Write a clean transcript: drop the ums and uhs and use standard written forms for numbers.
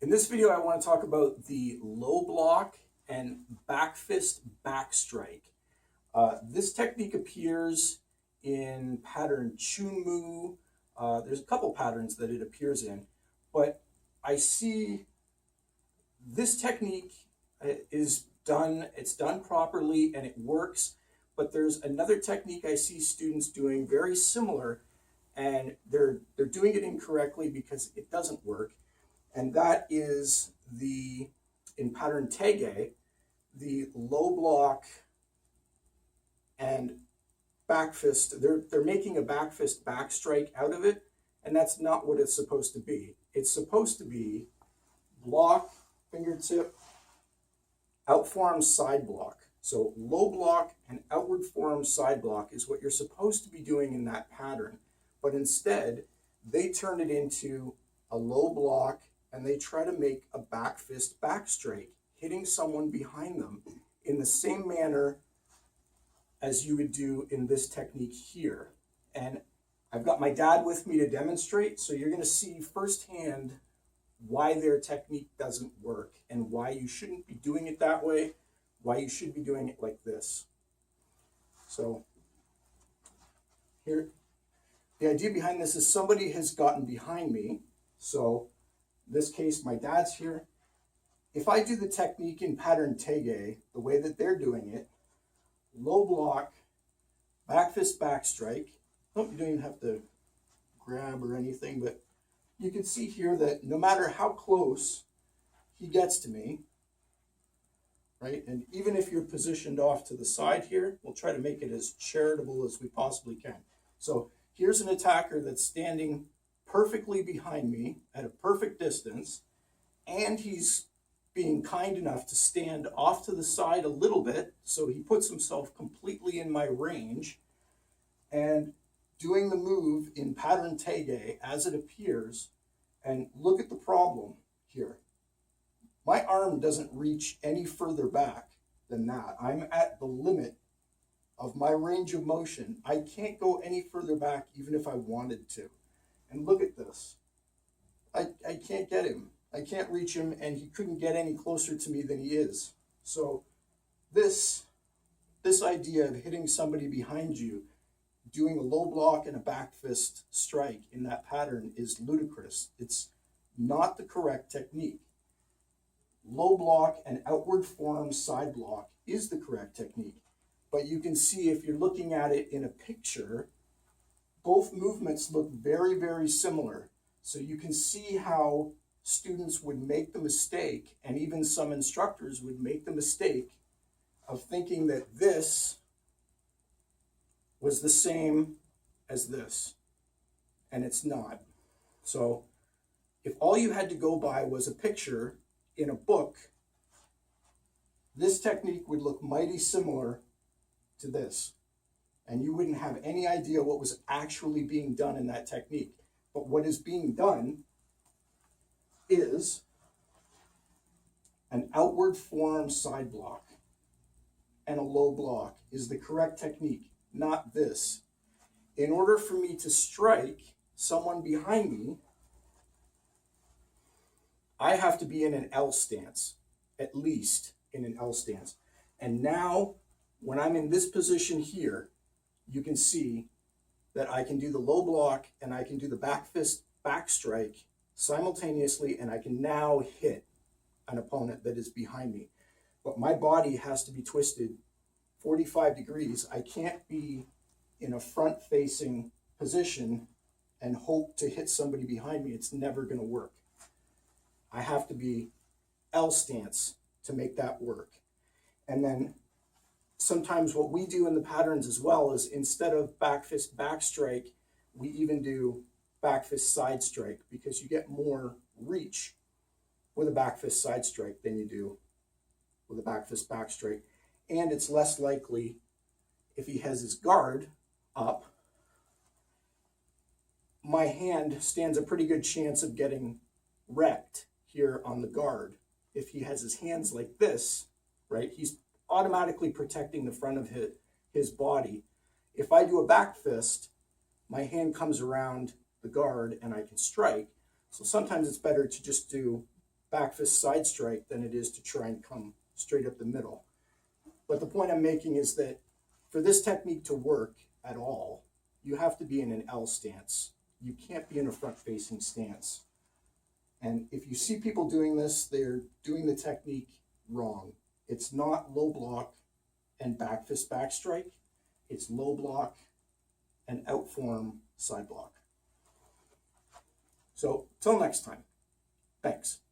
In this video, I want to talk about the low block and back fist back strike. This technique appears in pattern Chun Mu. There's a couple patterns that it appears in, but I see this technique is done, it's done properly and it works, but there's another technique I see students doing very similar, and they're doing it incorrectly because it doesn't work. And that is in pattern Tae, the low block and back fist. They're making a back fist back strike out of it, and that's not what it's supposed to be. It's supposed to be block, fingertip, out forearm side block. So low block and outward forearm side block is what you're supposed to be doing in that pattern. But instead, they turn it into a low block and they try to make a back fist back strike, hitting someone behind them in the same manner as you would do in this technique here. And I've got my dad with me to demonstrate, so you're going to see firsthand why their technique doesn't work and why you shouldn't be doing it that way, why you should be doing it like this. So here, the idea behind this is somebody has gotten behind me. So in this case, my dad's here. If I do the technique in pattern Tae, the way that they're doing it, low block, back fist back strike. Oh, you don't even have to grab or anything, but you can see here that no matter how close he gets to me, right? And even if you're positioned off to the side here, we'll try to make it as charitable as we possibly can. So here's an attacker that's standing perfectly behind me at a perfect distance, and he's being kind enough to stand off to the side a little bit, so he puts himself completely in my range, and doing the move in pattern Tae as it appears. And look at the problem here. My arm doesn't reach any further back than that. I'm at the limit of my range of motion. I can't go any further back even if I wanted to. And look at this. I can't get him. I can't reach him, and he couldn't get any closer to me than he is. So this idea of hitting somebody behind you, doing a low block and a back fist strike in that pattern is ludicrous. It's not the correct technique. Low block and outward forearm side block is the correct technique. But you can see if you're looking at it in a picture, both movements look very, very similar. So you can see how students would make the mistake, and even some instructors would make the mistake of thinking that this was the same as this, and it's not. So if all you had to go by was a picture in a book, this technique would look mighty similar to this, and you wouldn't have any idea what was actually being done in that technique. But what is being done is an outward forearm side block and a low block is the correct technique, not this. In order for me to strike someone behind me, I have to be in an L stance, at least in an L stance. And now, when I'm in this position here, you can see that I can do the low block and I can do the back fist back strike simultaneously, and I can now hit an opponent that is behind me. But my body has to be twisted 45 degrees. I can't be in a front-facing position and hope to hit somebody behind me. It's never going to work. I have to be L stance to make that work. And then sometimes what we do in the patterns as well is, instead of back fist back strike, we even do back fist side strike, because you get more reach with a back fist side strike than you do with a back fist back strike. And it's less likely, if he has his guard up, my hand stands a pretty good chance of getting wrecked here on the guard. If he has his hands like this, right, he's automatically protecting the front of his body. If I do a back fist, my hand comes around the guard and I can strike. So sometimes it's better to just do back fist side strike than it is to try and come straight up the middle. But the point I'm making is that for this technique to work at all, you have to be in an L stance. You can't be in a front-facing stance. And if you see people doing this, they're doing the technique wrong. It's not low block and back fist back strike. It's low block and out form side block. So till next time, thanks.